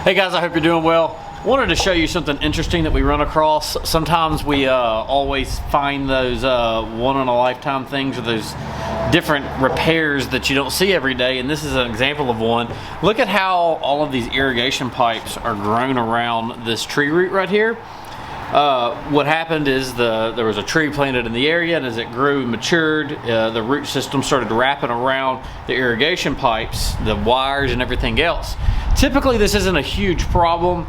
Hey guys, I hope you're doing well. Wanted to show you something interesting that we run across. Sometimes we always find those one-in-a-lifetime things, or those different repairs that you don't see every day, and this is an example of one. Look at how all of these irrigation pipes are grown around this tree root right here. What happened is there was a tree planted in the area, and as it grew and matured, the root system started wrapping around the irrigation pipes, the wires and everything else. Typically this isn't a huge problem.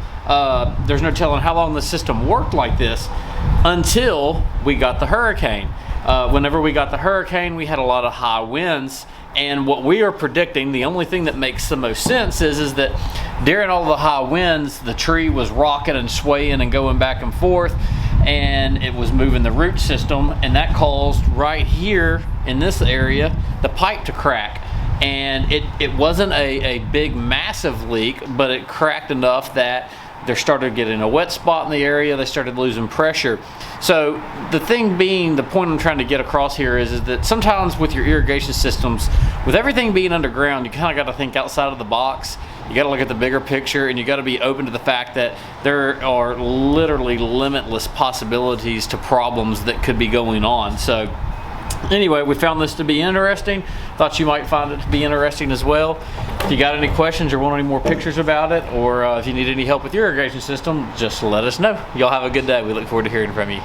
There's no telling how long the system worked like this until we got the hurricane. Whenever we got the hurricane, we had a lot of high winds, and what we are predicting, the only thing that makes the most sense is that during all the high winds, the tree was rocking and swaying and going back and forth, and it was moving the root system, and that caused right here in this area the pipe to crack. And it wasn't a big massive leak, but it cracked enough that there started getting a wet spot in the area. They started losing pressure. So the thing being, the point I'm trying to get across here is that sometimes with your irrigation systems, with everything being underground, you kind of got to think outside of the box. You got to look at the bigger picture, and you got to be open to the fact that there are literally limitless possibilities to problems that could be going on. So anyway, we found this to be interesting. Thought you might find it to be interesting as well. If you got any questions or want any more pictures about it, or if you need any help with your irrigation system, just let us know. Y'all have a good day. We look forward to hearing from you.